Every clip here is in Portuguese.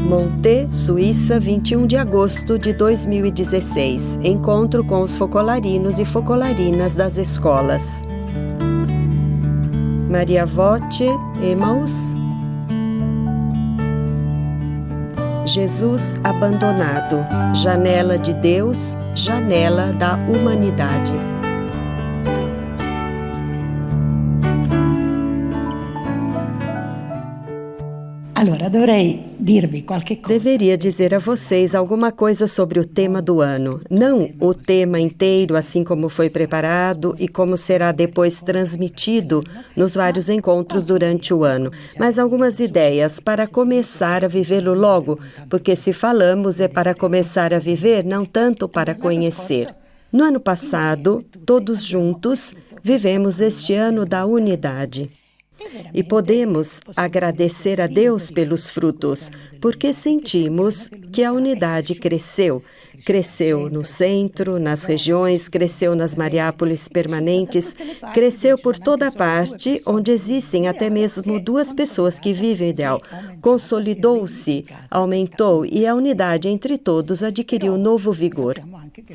Monte, Suíça, 21 de agosto de 2016. Encontro com os focolarinos e focolarinas das escolas. Maria Voce, Emmaus. Jesus abandonado. Janela de Deus, janela da humanidade. Deveria dizer a vocês alguma coisa sobre o tema do ano. Não o tema inteiro, assim como foi preparado e como será depois transmitido nos vários encontros durante o ano, mas algumas ideias para começar a vivê-lo logo, porque se falamos é para começar a viver, não tanto para conhecer. No ano passado, todos juntos, vivemos este ano da unidade. E podemos agradecer a Deus pelos frutos, porque sentimos que a unidade cresceu. Cresceu no centro, nas regiões, cresceu nas Mariápolis permanentes, cresceu por toda parte, onde existem até mesmo duas pessoas que vivem o ideal. Consolidou-se, aumentou e a unidade entre todos adquiriu novo vigor.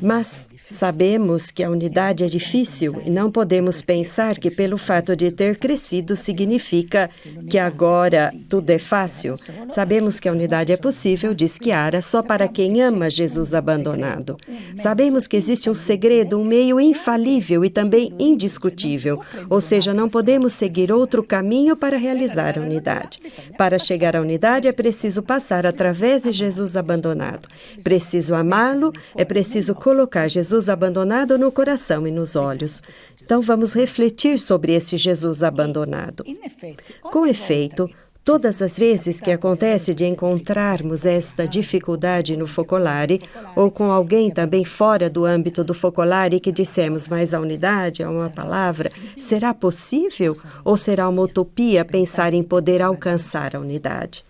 Mas sabemos que a unidade é difícil e não podemos pensar que pelo fato de ter crescido significa que agora tudo é fácil. Sabemos que a unidade é possível, diz Chiara, só para quem ama Jesus abandonado. Sabemos que existe um segredo, um meio infalível e também indiscutível, ou seja, não podemos seguir outro caminho para realizar a unidade. Para chegar à unidade é preciso passar através de Jesus abandonado. Preciso amá-lo, é preciso colocar Jesus abandonado no coração e nos olhos. Então vamos refletir sobre esse Jesus abandonado. Com efeito, todas as vezes que acontece de encontrarmos esta dificuldade no Focolare, ou com alguém também fora do âmbito do Focolare que dissemos, mas a unidade é uma palavra, será possível ou será uma utopia pensar em poder alcançar a unidade?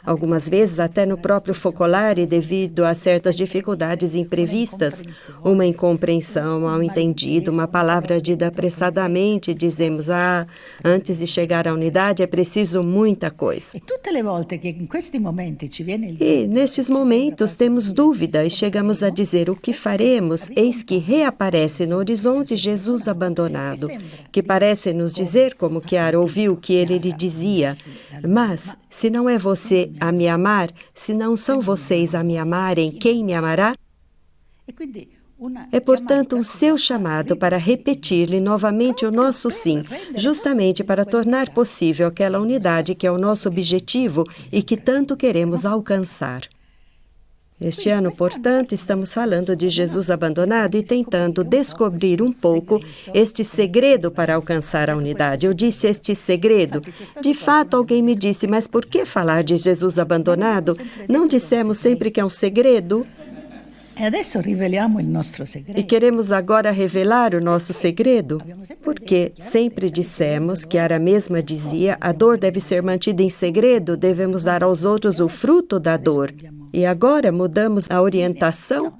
Algumas vezes, até no próprio Focolare, devido a certas dificuldades imprevistas, uma incompreensão, mal entendido, uma palavra dita apressadamente, dizemos, antes de chegar à unidade é preciso muita coisa. E, nestes momentos, temos dúvida e chegamos a dizer o que faremos, eis que reaparece no horizonte Jesus abandonado, que parece nos dizer, como Chiara ouviu que ele lhe dizia, mas se não é você a me amar, se não são vocês a me amarem, quem me amará? É, portanto, um seu chamado para repetir-lhe novamente o nosso sim, justamente para tornar possível aquela unidade que é o nosso objetivo e que tanto queremos alcançar. Este ano, portanto, estamos falando de Jesus abandonado e tentando descobrir um pouco este segredo para alcançar a unidade. Eu disse este segredo. De fato, alguém me disse, mas por que falar de Jesus abandonado? Não dissemos sempre que é um segredo? E queremos agora revelar o nosso segredo? Porque sempre dissemos, Chiara mesma dizia, a dor deve ser mantida em segredo, devemos dar aos outros o fruto da dor. E agora mudamos a orientação?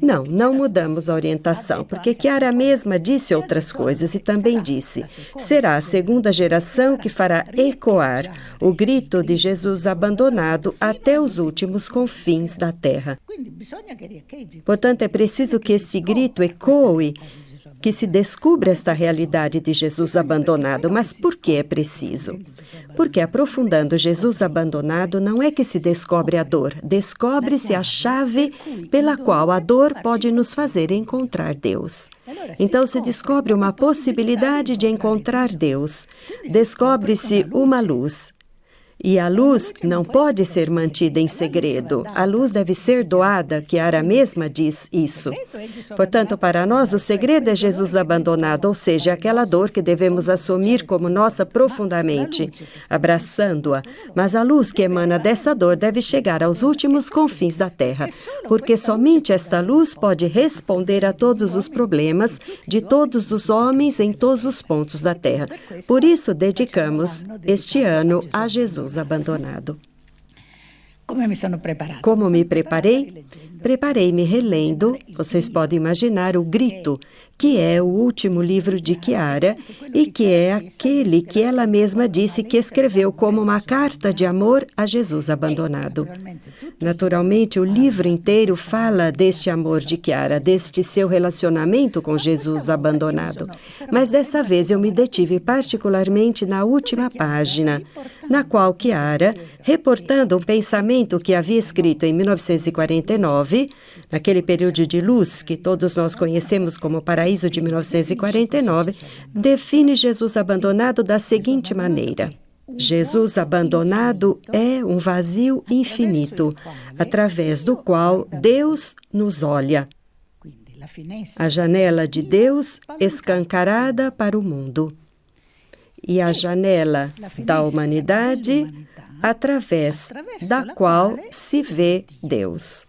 Não mudamos a orientação, porque Chiara mesma disse outras coisas e também disse, será a segunda geração que fará ecoar o grito de Jesus abandonado até os últimos confins da terra. Portanto, é preciso que este grito ecoe, que se descubra esta realidade de Jesus abandonado. Mas por que é preciso? Porque aprofundando Jesus abandonado não é que se descobre a dor, descobre-se a chave pela qual a dor pode nos fazer encontrar Deus. Então se descobre uma possibilidade de encontrar Deus, descobre-se uma luz. E a luz não pode ser mantida em segredo. A luz deve ser doada, Chiara mesma diz isso. Portanto, para nós, o segredo é Jesus abandonado, ou seja, aquela dor que devemos assumir como nossa profundamente, abraçando-a. Mas a luz que emana dessa dor deve chegar aos últimos confins da terra, porque somente esta luz pode responder a todos os problemas de todos os homens em todos os pontos da terra. Por isso, dedicamos este ano a Jesus abandonado. Como me preparei? preparei-me relendo, vocês podem imaginar, O Grito, que é o último livro de Chiara e que é aquele que ela mesma disse que escreveu como uma carta de amor a Jesus abandonado. Naturalmente, o livro inteiro fala deste amor de Chiara, deste seu relacionamento com Jesus abandonado. Mas dessa vez eu me detive particularmente na última página, na qual Chiara, reportando um pensamento que havia escrito em 1949, naquele período de luz que todos nós conhecemos como o Paraíso de 1949, define Jesus abandonado da seguinte maneira: Jesus abandonado é um vazio infinito, através do qual Deus nos olha. A janela de Deus escancarada para o mundo. E a janela da humanidade, através da qual se vê Deus.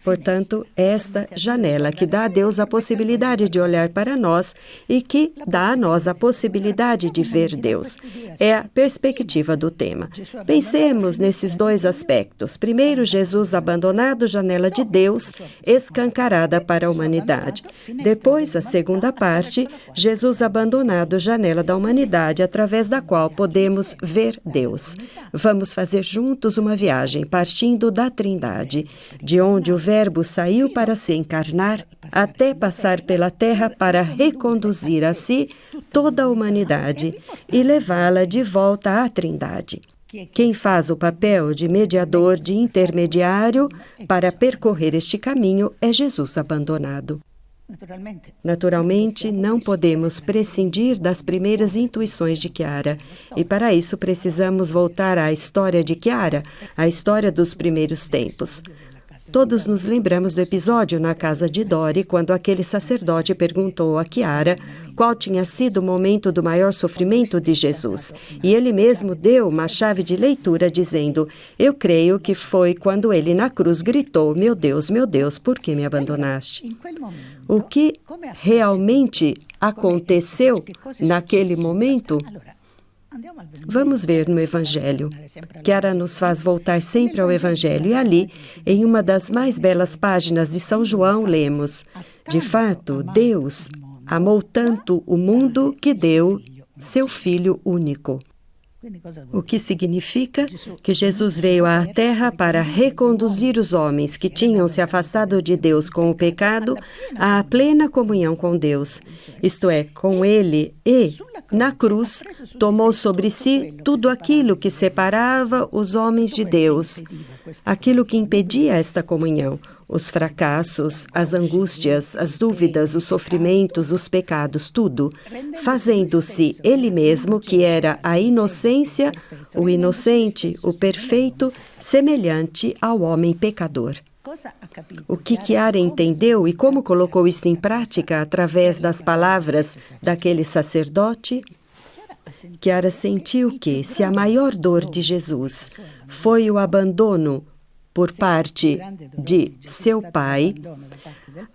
Portanto, esta janela que dá a Deus a possibilidade de olhar para nós e que dá a nós a possibilidade de ver Deus. É a perspectiva do tema. Pensemos nesses dois aspectos. Primeiro, Jesus abandonado, janela de Deus, escancarada para a humanidade. Depois, a segunda parte, Jesus abandonado, janela da humanidade, através da qual podemos ver Deus. Vamos fazer juntos uma viagem, partindo da Trindade, de onde o Verbo saiu para se encarnar, até passar pela terra para reconduzir a si toda a humanidade e levá-la de volta à Trindade. Quem faz o papel de mediador, de intermediário para percorrer este caminho é Jesus abandonado. Naturalmente, não podemos prescindir das primeiras intuições de Chiara, e para isso precisamos voltar à história de Chiara, à história dos primeiros tempos. Todos nos lembramos do episódio na casa de Dori, quando aquele sacerdote perguntou a Chiara qual tinha sido o momento do maior sofrimento de Jesus. E ele mesmo deu uma chave de leitura dizendo: eu creio que foi quando ele na cruz gritou: meu Deus, por que me abandonaste? O que realmente aconteceu naquele momento? Vamos ver no Evangelho. Chiara nos faz voltar sempre ao Evangelho. E ali, em uma das mais belas páginas de São João, lemos: de fato, Deus amou tanto o mundo que deu seu Filho único. O que significa que Jesus veio à Terra para reconduzir os homens que tinham se afastado de Deus com o pecado à plena comunhão com Deus, isto é, com Ele, e, na cruz, tomou sobre si tudo aquilo que separava os homens de Deus, aquilo que impedia esta comunhão, os fracassos, as angústias, as dúvidas, os sofrimentos, os pecados, tudo, fazendo-se Ele mesmo, que era a inocência, o inocente, o perfeito, semelhante ao homem pecador. O que Chiara entendeu e como colocou isso em prática através das palavras daquele sacerdote? Chiara sentiu que, se a maior dor de Jesus foi o abandono por parte de seu pai,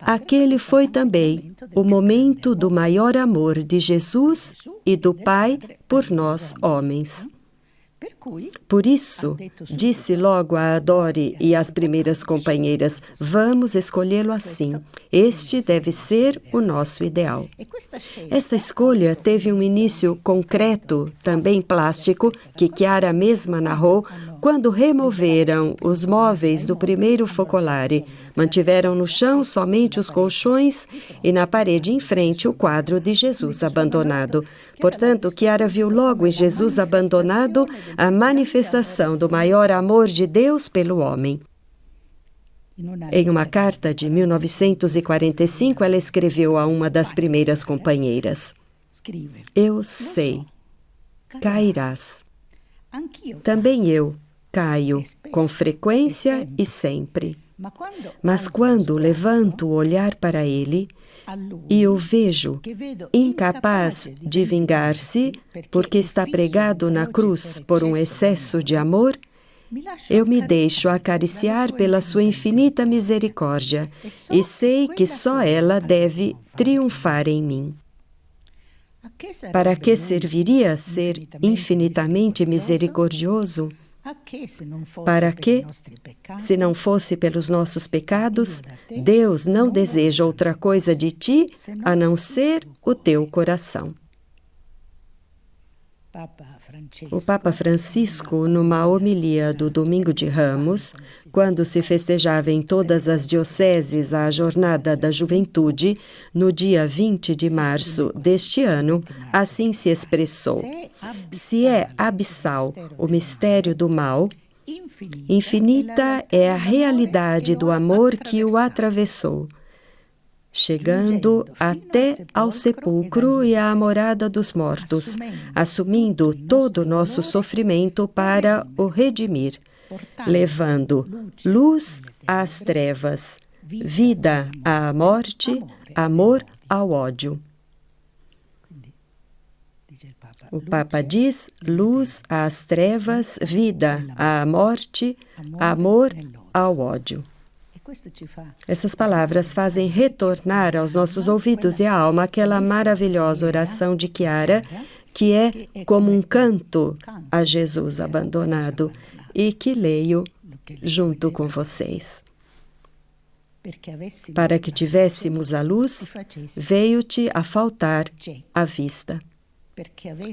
aquele foi também o momento do maior amor de Jesus e do Pai por nós, homens. Por isso, disse logo a Dori e às primeiras companheiras: vamos escolhê-lo assim. Este deve ser o nosso ideal. Essa escolha teve um início concreto, também plástico, que Chiara mesma narrou, quando removeram os móveis do primeiro focolare, mantiveram no chão somente os colchões e na parede em frente o quadro de Jesus abandonado. Portanto, Chiara viu logo em Jesus abandonado a manifestação do maior amor de Deus pelo homem. Em uma carta de 1945, ela escreveu a uma das primeiras companheiras: eu sei, cairás. Também eu caio com frequência e sempre. Mas quando levanto o olhar para ele e o vejo incapaz de vingar-se porque está pregado na cruz por um excesso de amor, eu me deixo acariciar pela sua infinita misericórdia e sei que só ela deve triunfar em mim. Para que serviria ser infinitamente misericordioso? Para que, se não fosse pelos nossos pecados, Deus não deseja outra coisa de ti a não ser o teu coração. O Papa Francisco, numa homilia do Domingo de Ramos, quando se festejava em todas as dioceses a Jornada da Juventude, no dia 20 de março deste ano, assim se expressou: se é abissal o mistério do mal, infinita é a realidade do amor que o atravessou, chegando até ao sepulcro e à morada dos mortos, assumindo todo o nosso sofrimento para o redimir, levando luz às trevas, vida à morte, amor ao ódio. O Papa diz: luz às trevas, vida à morte, amor ao ódio. Essas palavras fazem retornar aos nossos ouvidos e à alma aquela maravilhosa oração de Chiara, que é como um canto a Jesus abandonado, e que leio junto com vocês. Para que tivéssemos a luz, veio-te a faltar a vista.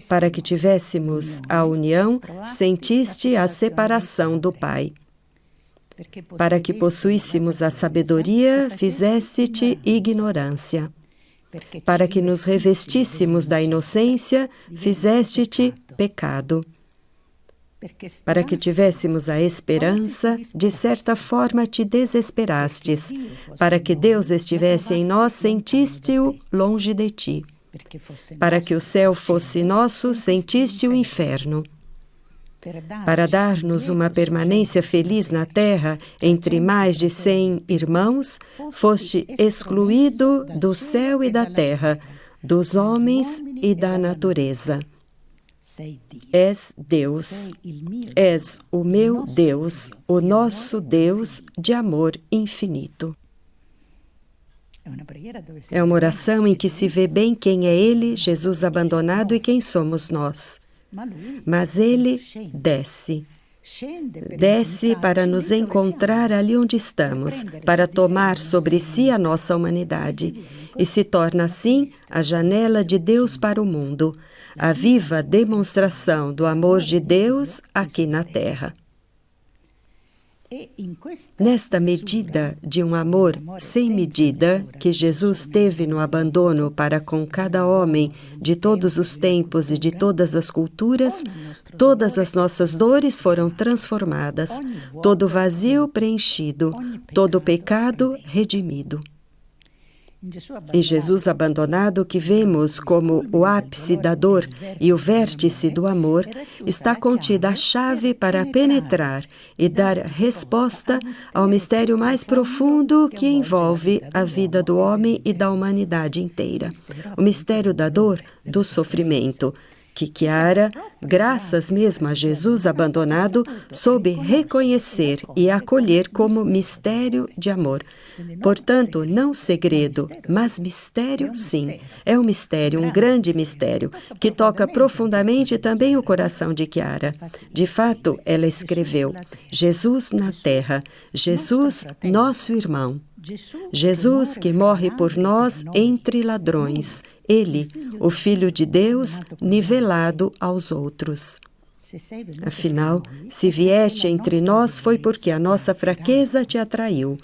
Para que tivéssemos a união, sentiste a separação do Pai. Para que possuíssemos a sabedoria, fizeste-te ignorância. Para que nos revestíssemos da inocência, fizeste-te pecado. Para que tivéssemos a esperança, de certa forma te desesperastes. Para que Deus estivesse em nós, sentiste-o longe de ti. Para que o céu fosse nosso, sentiste o inferno. Para dar-nos uma permanência feliz na terra, entre mais de 100 irmãos, foste excluído do céu e da terra, dos homens e da natureza. És Deus, és o meu Deus, o nosso Deus de amor infinito. É uma oração em que se vê bem quem é Ele, Jesus abandonado, e quem somos nós. Mas Ele desce. Desce para nos encontrar ali onde estamos, para tomar sobre si a nossa humanidade, e se torna assim a janela de Deus para o mundo, a viva demonstração do amor de Deus aqui na terra. Nesta medida de um amor sem medida que Jesus teve no abandono para com cada homem de todos os tempos e de todas as culturas, todas as nossas dores foram transformadas, todo vazio preenchido, todo pecado redimido. Em Jesus abandonado, que vemos como o ápice da dor e o vértice do amor, está contida a chave para penetrar e dar resposta ao mistério mais profundo que envolve a vida do homem e da humanidade inteira. O mistério da dor, do sofrimento, que Chiara, graças mesmo a Jesus abandonado, soube reconhecer e acolher como mistério de amor. Portanto, não segredo, mas mistério, sim. É um mistério, um grande mistério, que toca profundamente também o coração de Chiara. De fato, ela escreveu: Jesus na terra, Jesus, nosso irmão. Jesus que morre por nós entre ladrões. Ele, o Filho de Deus, nivelado aos outros. Afinal, se vieste entre nós foi porque a nossa fraqueza te atraiu.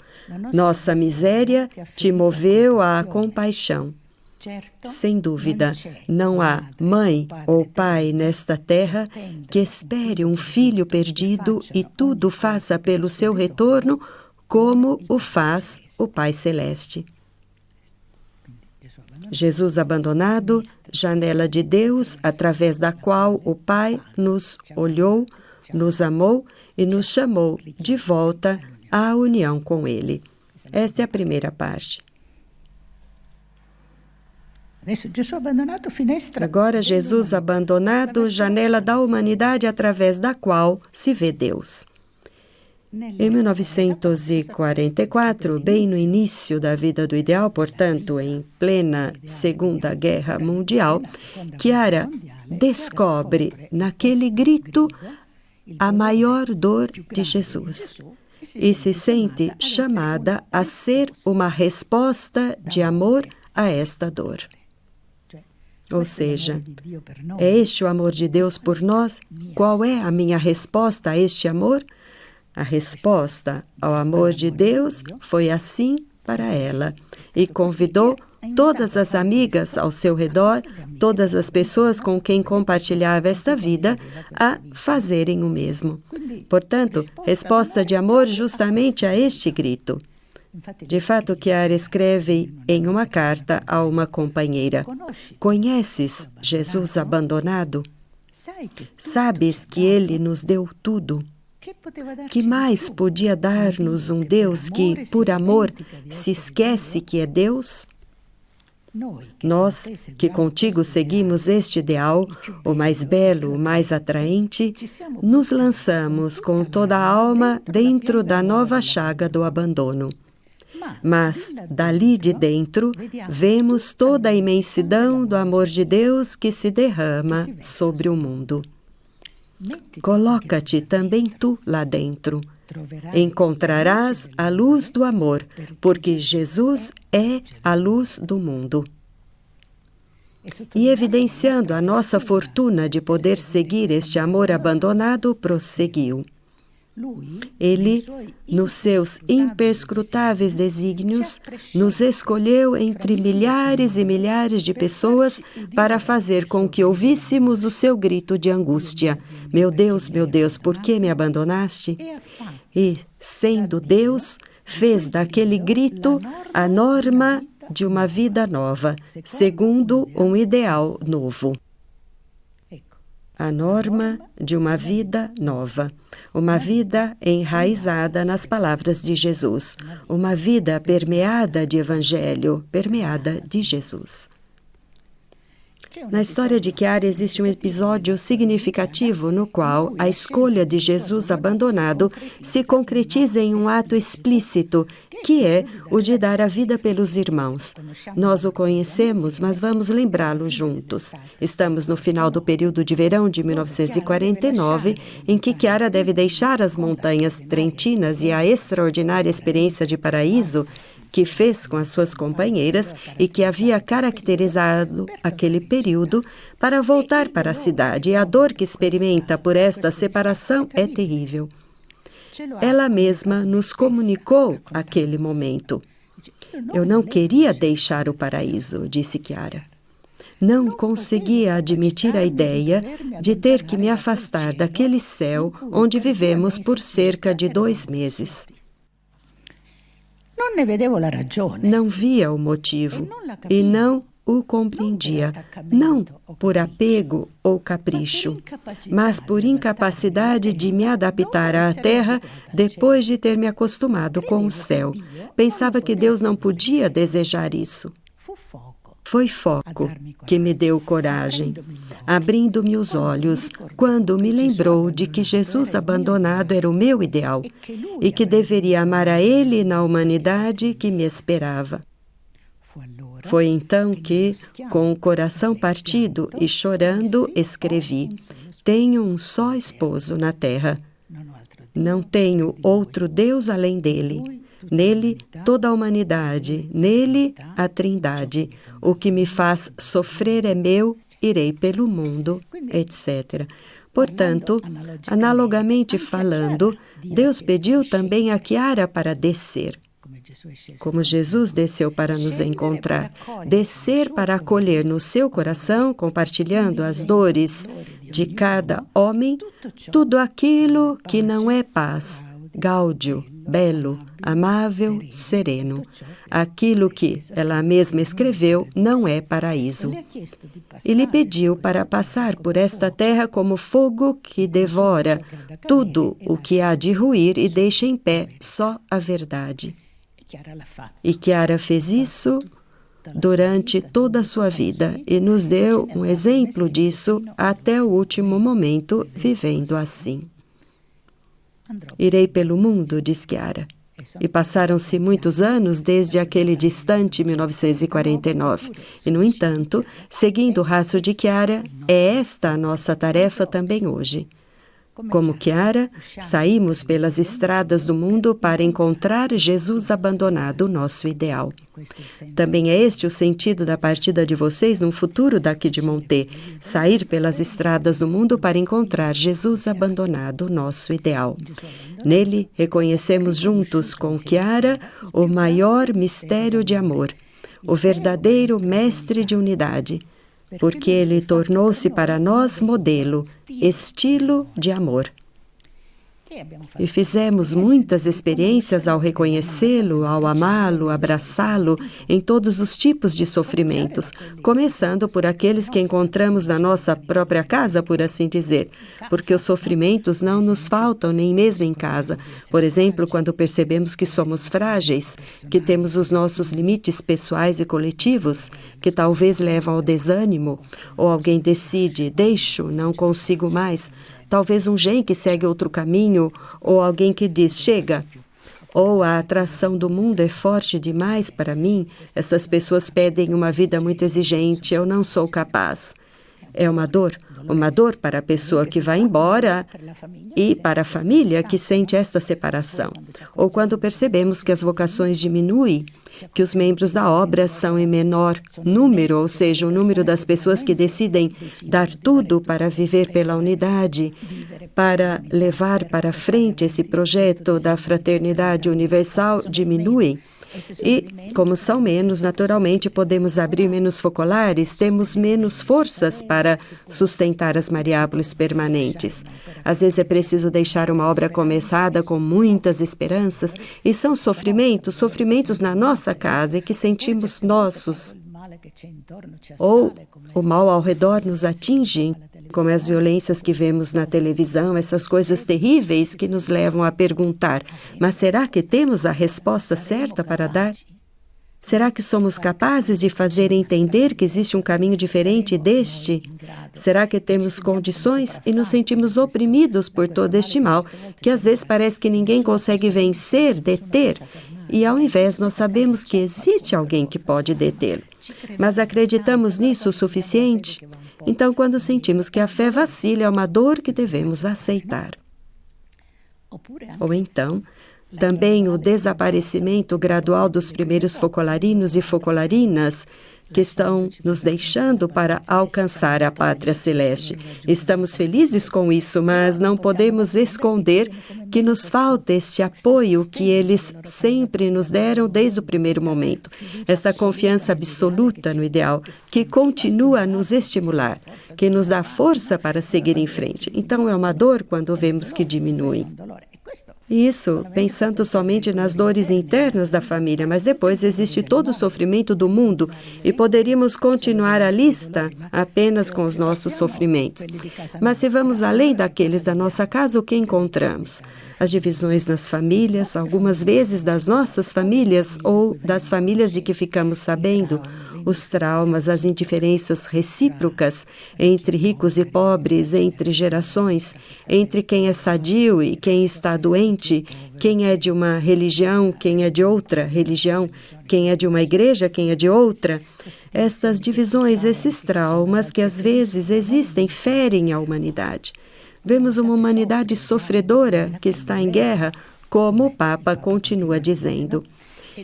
Nossa miséria te moveu à compaixão. Sem dúvida, não há mãe ou pai nesta terra que espere um filho perdido e tudo faça pelo seu retorno como o faz o Pai Celeste. Jesus abandonado, janela de Deus, através da qual o Pai nos olhou, nos amou e nos chamou de volta à união com Ele. Esta é a primeira parte. Agora, Jesus abandonado, janela da humanidade através da qual se vê Deus. Em 1944, bem no início da vida do ideal, portanto, em plena Segunda Guerra Mundial, Chiara descobre naquele grito a maior dor de Jesus e se sente chamada a ser uma resposta de amor a esta dor. Ou seja, é este o amor de Deus por nós? Qual é a minha resposta a este amor? A resposta ao amor de Deus foi assim para ela e convidou todas as amigas ao seu redor, todas as pessoas com quem compartilhava esta vida, a fazerem o mesmo. Portanto, resposta de amor justamente a este grito. De fato, Chiara escreve em uma carta a uma companheira: conheces Jesus abandonado? Sabes que Ele nos deu tudo? Que mais podia dar-nos um Deus que, por amor, se esquece que é Deus? Nós, que contigo seguimos este ideal, o mais belo, o mais atraente, nos lançamos com toda a alma dentro da nova chaga do abandono. Mas, dali de dentro, vemos toda a imensidão do amor de Deus que se derrama sobre o mundo. Coloca-te também tu lá dentro. Encontrarás a luz do amor, porque Jesus é a luz do mundo. E evidenciando a nossa fortuna de poder seguir este amor abandonado, prosseguiu. Ele, nos seus imperscrutáveis desígnios, nos escolheu entre milhares e milhares de pessoas para fazer com que ouvíssemos o seu grito de angústia: meu Deus, por que me abandonaste? E, sendo Deus, fez daquele grito a norma de uma vida nova, segundo um ideal novo. A norma de uma vida nova, uma vida enraizada nas palavras de Jesus, uma vida permeada de Evangelho, permeada de Jesus. Na história de Chiara existe um episódio significativo no qual a escolha de Jesus abandonado se concretiza em um ato explícito, que é o de dar a vida pelos irmãos. Nós o conhecemos, mas vamos lembrá-lo juntos. Estamos no final do período de verão de 1949, em que Chiara deve deixar as montanhas trentinas e a extraordinária experiência de paraíso que fez com as suas companheiras e que havia caracterizado aquele período, para voltar para a cidade. E a dor que experimenta por esta separação é terrível. Ela mesma nos comunicou aquele momento. Eu não queria deixar o paraíso, disse Chiara. Não conseguia admitir a ideia de ter que me afastar daquele céu onde vivemos por cerca de 2 meses. Não via o motivo e não o compreendia, não por apego ou capricho, mas por incapacidade de me adaptar à terra depois de ter me acostumado com o céu. Pensava que Deus não podia desejar isso. Foi foco que me deu coragem, abrindo-me os olhos quando me lembrou de que Jesus abandonado era o meu ideal e que deveria amar a Ele na humanidade que me esperava. Foi então que, com o coração partido e chorando, escrevi: tenho um só esposo na terra. Não tenho outro Deus além dele. Nele, toda a humanidade, nele, a Trindade. O que me faz sofrer é meu, irei pelo mundo, etc. Portanto, analogamente falando, Deus pediu também a Chiara para descer. Como Jesus desceu para nos encontrar, descer para acolher no seu coração, compartilhando as dores de cada homem, tudo aquilo que não é paz, gáudio, belo, amável, sereno. Aquilo que ela mesma escreveu não é paraíso. Ele pediu para passar por esta terra como fogo que devora tudo o que há de ruir e deixa em pé só a verdade. E Chiara fez isso durante toda a sua vida e nos deu um exemplo disso até o último momento, vivendo assim. Irei pelo mundo, diz Chiara. E passaram-se muitos anos desde aquele distante 1949. E, no entanto, seguindo o rastro de Chiara, é esta a nossa tarefa também hoje. Como Chiara, saímos pelas estradas do mundo para encontrar Jesus abandonado, nosso ideal. Também é este o sentido da partida de vocês num futuro daqui de Monte, sair pelas estradas do mundo para encontrar Jesus abandonado, nosso ideal. Nele, reconhecemos juntos com Chiara o maior mistério de amor, o verdadeiro mestre de unidade, porque ele tornou-se para nós modelo, estilo de amor. E fizemos muitas experiências ao reconhecê-lo, ao amá-lo, abraçá-lo em todos os tipos de sofrimentos, começando por aqueles que encontramos na nossa própria casa, por assim dizer, porque os sofrimentos não nos faltam nem mesmo em casa. Por exemplo, quando percebemos que somos frágeis, que temos os nossos limites pessoais e coletivos, que talvez levam ao desânimo, ou alguém decide, deixo, não consigo mais. Talvez um gene que segue outro caminho, ou alguém que diz, chega. Ou a atração do mundo é forte demais para mim, essas pessoas pedem uma vida muito exigente, eu não sou capaz. É uma dor para a pessoa que vai embora e para a família que sente esta separação. Ou quando percebemos que as vocações diminuem, que os membros da obra são em menor número, ou seja, o número das pessoas que decidem dar tudo para viver pela unidade, para levar para frente esse projeto da fraternidade universal, diminuem. E, como são menos, naturalmente podemos abrir menos focolares, temos menos forças para sustentar as variáveis permanentes. Às vezes é preciso deixar uma obra começada com muitas esperanças, e são sofrimentos na nossa casa e que sentimos nossos. Ou o mal ao redor nos atinge, como as violências que vemos na televisão, essas coisas terríveis que nos levam a perguntar, mas será que temos a resposta certa para dar? Será que somos capazes de fazer entender que existe um caminho diferente deste? Será que temos condições e nos sentimos oprimidos por todo este mal, que às vezes parece que ninguém consegue vencer, deter? E ao invés, nós sabemos que existe alguém que pode detê-lo. Mas acreditamos nisso o suficiente? Então, quando sentimos que a fé vacila, é uma dor que devemos aceitar. Ou então, também o desaparecimento gradual dos primeiros focolarinos e focolarinas que estão nos deixando para alcançar a pátria celeste. Estamos felizes com isso, mas não podemos esconder que nos falta este apoio que eles sempre nos deram desde o primeiro momento. Essa confiança absoluta no ideal, que continua a nos estimular, que nos dá força para seguir em frente. Então é uma dor quando vemos que diminui. Isso, pensando somente nas dores internas da família, mas depois existe todo o sofrimento do mundo e poderíamos continuar a lista apenas com os nossos sofrimentos. Mas se vamos além daqueles da nossa casa, o que encontramos? As divisões nas famílias, algumas vezes das nossas famílias ou das famílias de que ficamos sabendo, os traumas, as indiferenças recíprocas entre ricos e pobres, entre gerações, entre quem é sadio e quem está doente, quem é de uma religião, quem é de outra religião, quem é de uma igreja, quem é de outra. Estas divisões, esses traumas que às vezes existem, ferem a humanidade. Vemos uma humanidade sofredora que está em guerra, como o Papa continua dizendo.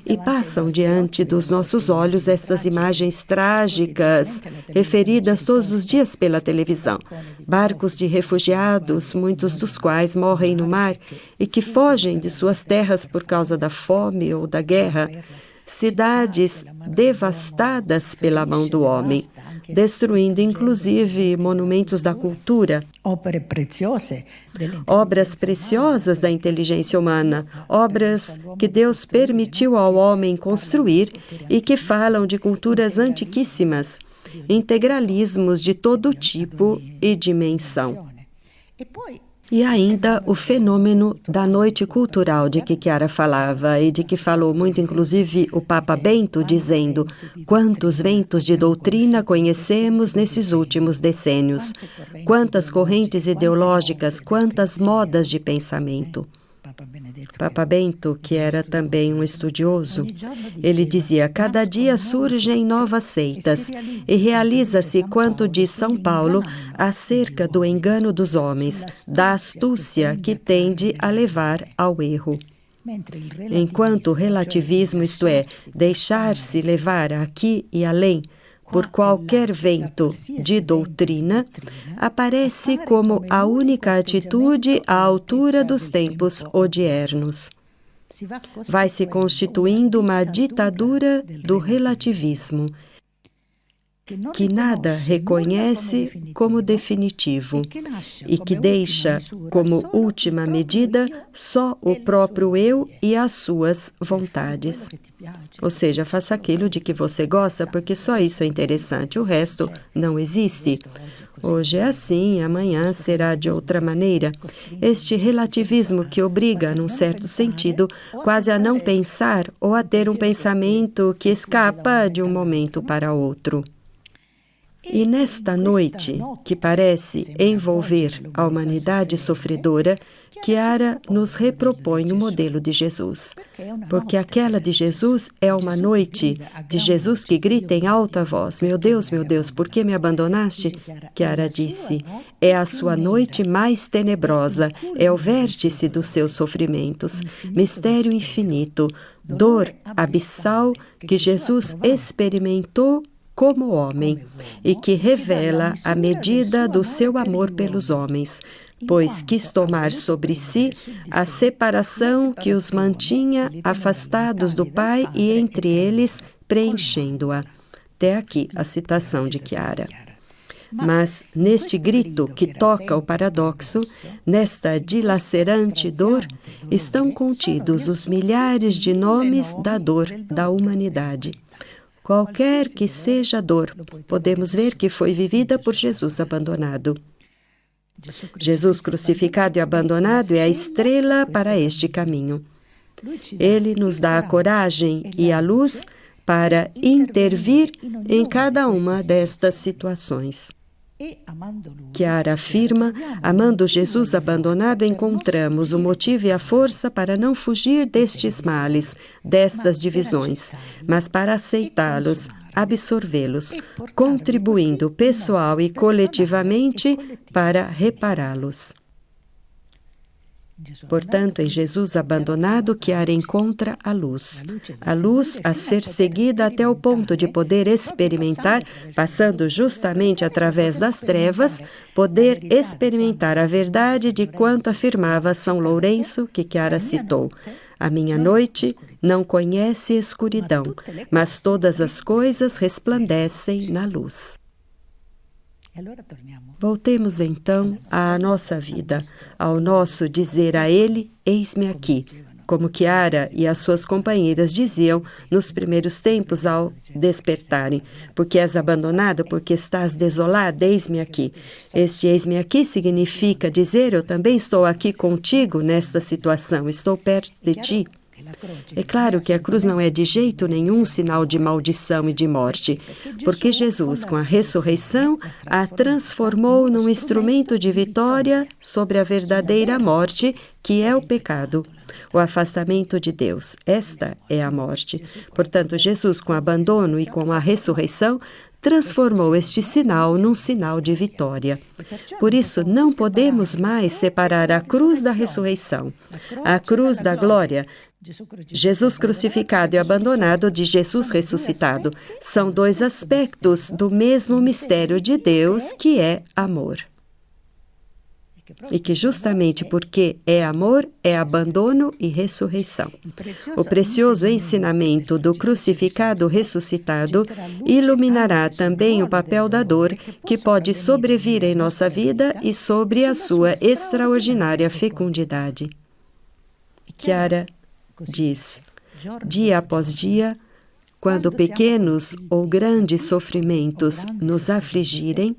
E passam diante dos nossos olhos essas imagens trágicas, referidas todos os dias pela televisão. Barcos de refugiados, muitos dos quais morrem no mar e que fogem de suas terras por causa da fome ou da guerra. Cidades devastadas pela mão do homem, destruindo inclusive monumentos da cultura, obras preciosas da inteligência humana, obras que Deus permitiu ao homem construir e que falam de culturas antiquíssimas, integralismos de todo tipo e dimensão. E ainda o fenômeno da noite cultural de que Chiara falava e de que falou muito, inclusive, o Papa Bento, dizendo quantos ventos de doutrina conhecemos nesses últimos decênios, quantas correntes ideológicas, quantas modas de pensamento. Papa Bento, que era também um estudioso, ele dizia: cada dia surgem novas seitas e realiza-se quanto diz São Paulo acerca do engano dos homens, da astúcia que tende a levar ao erro. Enquanto o relativismo, isto é, deixar-se levar aqui e além por qualquer vento de doutrina, aparece como a única atitude à altura dos tempos odiernos. Vai se constituindo uma ditadura do relativismo, que nada reconhece como definitivo e que deixa como última medida só o próprio eu e as suas vontades. Ou seja, faça aquilo de que você gosta, porque só isso é interessante, o resto não existe. Hoje é assim, amanhã será de outra maneira. Este relativismo que obriga, num certo sentido, quase a não pensar ou a ter um pensamento que escapa de um momento para outro. E nesta noite, que parece envolver a humanidade sofredora, Chiara nos repropõe o modelo de Jesus. Porque aquela de Jesus é uma noite de Jesus que grita em alta voz: meu Deus, por que me abandonaste? Chiara disse: é a sua noite mais tenebrosa, é o vértice dos seus sofrimentos, mistério infinito, dor abissal que Jesus experimentou como homem, e que revela a medida do seu amor pelos homens, pois quis tomar sobre si a separação que os mantinha afastados do Pai e entre eles preenchendo-a. Até aqui a citação de Chiara. Mas neste grito que toca o paradoxo, nesta dilacerante dor, estão contidos os milhares de nomes da dor da humanidade. Qualquer que seja a dor, podemos ver que foi vivida por Jesus abandonado. Jesus crucificado e abandonado é a estrela para este caminho. Ele nos dá a coragem e a luz para intervir em cada uma destas situações. Chiara afirma: amando Jesus abandonado, encontramos o motivo e a força para não fugir destes males, destas divisões, mas para aceitá-los, absorvê-los, contribuindo pessoal e coletivamente para repará-los. Portanto, em Jesus abandonado, Chiara encontra a luz a ser seguida até o ponto de poder experimentar, passando justamente através das trevas, poder experimentar a verdade de quanto afirmava São Lourenço, que Chiara citou. A minha noite não conhece escuridão, mas todas as coisas resplandecem na luz. Voltemos então à nossa vida, ao nosso dizer a Ele: eis-me aqui, como Chiara e as suas companheiras diziam nos primeiros tempos ao despertarem: porque és abandonado, porque estás desolado, eis-me aqui. Este eis-me aqui significa dizer: eu também estou aqui contigo nesta situação, estou perto de ti. É claro que a cruz não é de jeito nenhum sinal de maldição e de morte, porque Jesus, com a ressurreição, a transformou num instrumento de vitória sobre a verdadeira morte, que é o pecado, o afastamento de Deus. Esta é a morte. Portanto, Jesus, com o abandono e com a ressurreição, transformou este sinal num sinal de vitória. Por isso, não podemos mais separar a cruz da ressurreição, a cruz da glória, Jesus crucificado e abandonado, de Jesus ressuscitado. São dois aspectos do mesmo mistério de Deus, que é amor. E que justamente porque é amor, é abandono e ressurreição. O precioso ensinamento do crucificado ressuscitado iluminará também o papel da dor que pode sobrevir em nossa vida e sobre a sua extraordinária fecundidade. Chiara diz: dia após dia, quando pequenos ou grandes sofrimentos nos afligirem,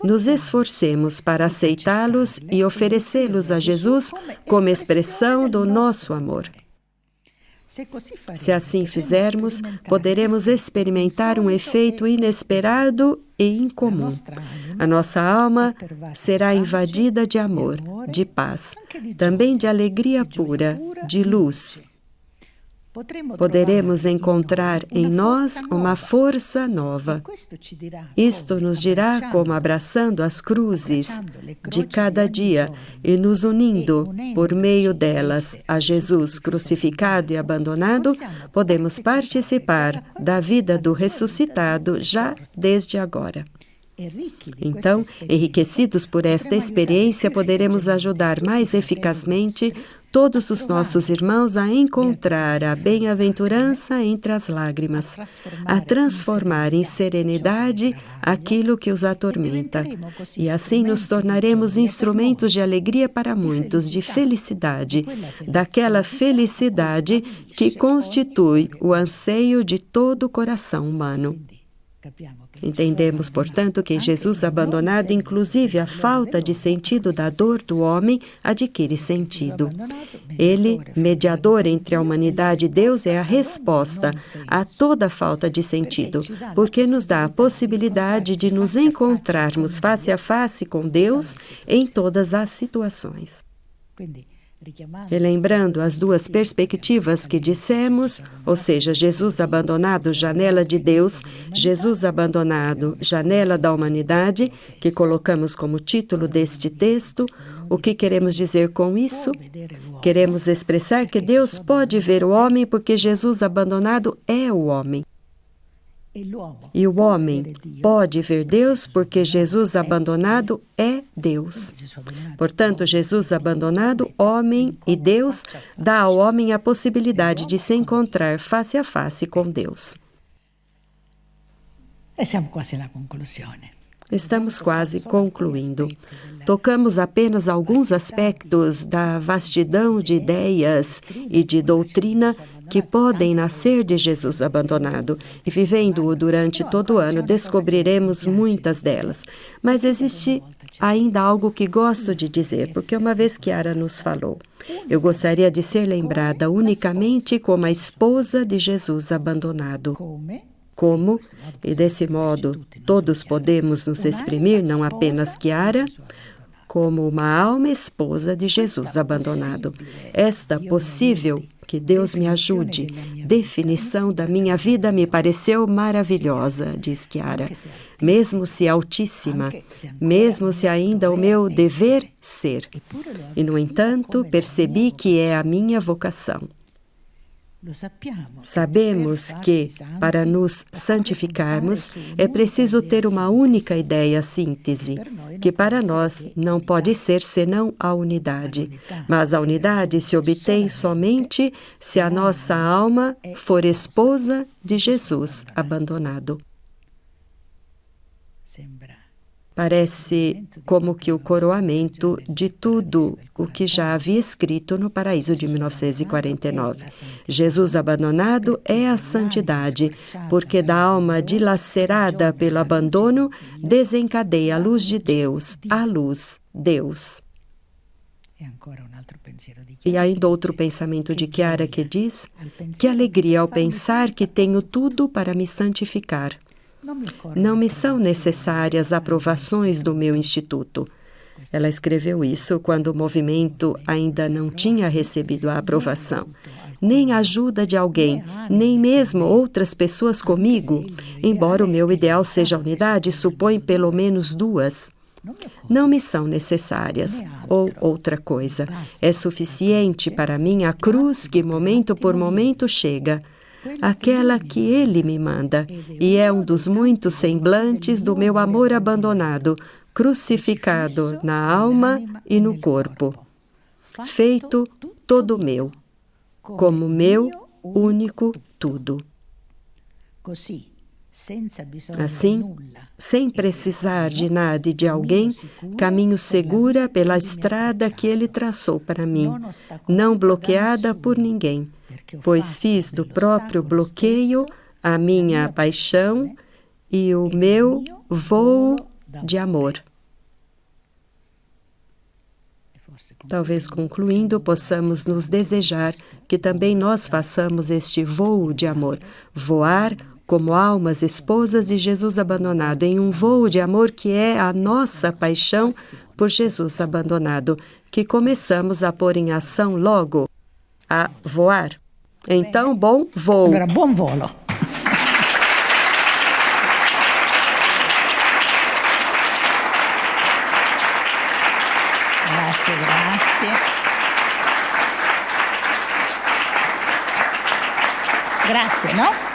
nos esforcemos para aceitá-los e oferecê-los a Jesus como expressão do nosso amor. Se assim fizermos, poderemos experimentar um efeito inesperado e incomum. A nossa alma será invadida de amor, de paz, também de alegria pura, de luz. Poderemos encontrar em nós uma força nova. Isto nos dirá como, abraçando as cruzes de cada dia e nos unindo por meio delas a Jesus crucificado e abandonado, podemos participar da vida do ressuscitado já desde agora. Então, enriquecidos por esta experiência, poderemos ajudar mais eficazmente todos os nossos irmãos a encontrar a bem-aventurança entre as lágrimas, a transformar em serenidade aquilo que os atormenta. E assim nos tornaremos instrumentos de alegria para muitos, de felicidade, daquela felicidade que constitui o anseio de todo o coração humano. Entendemos, portanto, que em Jesus abandonado, inclusive a falta de sentido da dor do homem adquire sentido. Ele, mediador entre a humanidade e Deus, é a resposta a toda falta de sentido, porque nos dá a possibilidade de nos encontrarmos face a face com Deus em todas as situações. Relembrando as duas perspectivas que dissemos, ou seja, Jesus abandonado, janela de Deus, Jesus abandonado, janela da humanidade, que colocamos como título deste texto, o que queremos dizer com isso? Queremos expressar que Deus pode ver o homem porque Jesus abandonado é o homem. E o homem pode ver Deus porque Jesus abandonado é Deus. Portanto, Jesus abandonado, homem e Deus, dá ao homem a possibilidade de se encontrar face a face com Deus. Estamos quase concluindo. Tocamos apenas alguns aspectos da vastidão de ideias e de doutrina que podem nascer de Jesus abandonado, e vivendo-o durante todo o ano descobriremos muitas delas. Mas existe ainda algo que gosto de dizer, porque uma vez Chiara nos falou, eu gostaria de ser lembrada unicamente como a esposa de Jesus abandonado. Como, e desse modo todos podemos nos exprimir, não apenas Chiara, como uma alma esposa de Jesus abandonado. Esta possível, que Deus me ajude, definição da minha vida me pareceu maravilhosa, diz Chiara, mesmo se altíssima, mesmo se ainda o meu dever ser. E, no entanto, percebi que é a minha vocação. Sabemos que, para nos santificarmos, é preciso ter uma única ideia síntese, que para nós não pode ser senão a unidade. Mas a unidade se obtém somente se a nossa alma for esposa de Jesus abandonado. Parece como que o coroamento de tudo o que já havia escrito no Paraíso de 1949. Jesus abandonado é a santidade, porque da alma dilacerada pelo abandono desencadeia a luz de Deus, a luz, Deus. E ainda outro pensamento de Chiara que diz: que alegria ao pensar que tenho tudo para me santificar. Não me são necessárias aprovações do meu instituto. Ela escreveu isso quando o movimento ainda não tinha recebido a aprovação. Nem a ajuda de alguém, nem mesmo outras pessoas comigo, embora o meu ideal seja a unidade, supõe pelo menos duas. Não me são necessárias, ou outra coisa. É suficiente para mim a cruz que momento por momento chega, aquela que Ele me manda, e é um dos muitos semblantes do meu amor abandonado, crucificado na alma e no corpo, feito todo meu, como meu único tudo. Assim, sem precisar de nada e de alguém, caminho segura pela estrada que Ele traçou para mim, não bloqueada por ninguém, pois fiz do próprio bloqueio a minha paixão e o meu voo de amor. Talvez concluindo, possamos nos desejar que também nós façamos este voo de amor, voar como almas esposas de Jesus abandonado, em um voo de amor que é a nossa paixão por Jesus abandonado, que começamos a pôr em ação logo, a voar. Então, bom voo. Allora, buon volo. Grazie, grazie. Grazie, no?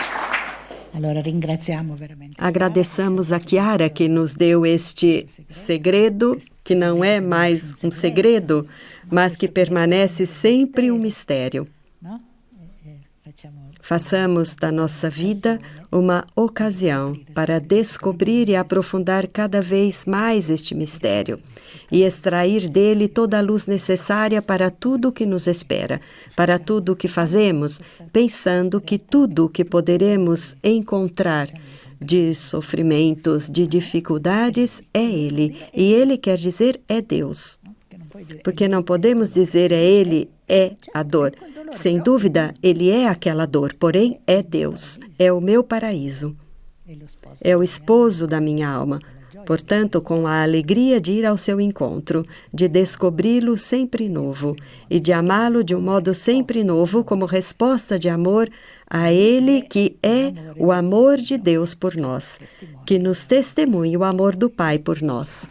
Allora, ringraziamo veramente. Agradecemos a Chiara que nos deu este segredo, que não é mais um segredo, mas que permanece sempre um mistério. No? Facciamo Façamos da nossa vida uma ocasião para descobrir e aprofundar cada vez mais este mistério e extrair dele toda a luz necessária para tudo o que nos espera, para tudo o que fazemos, pensando que tudo o que poderemos encontrar de sofrimentos, de dificuldades, é Ele. E Ele quer dizer é Deus. Porque não podemos dizer é Ele, é a dor. Sem dúvida, Ele é aquela dor, porém é Deus, é o meu paraíso, é o esposo da minha alma. Portanto, com a alegria de ir ao seu encontro, de descobri-lo sempre novo e de amá-lo de um modo sempre novo como resposta de amor a Ele que é o amor de Deus por nós, que nos testemunhe o amor do Pai por nós.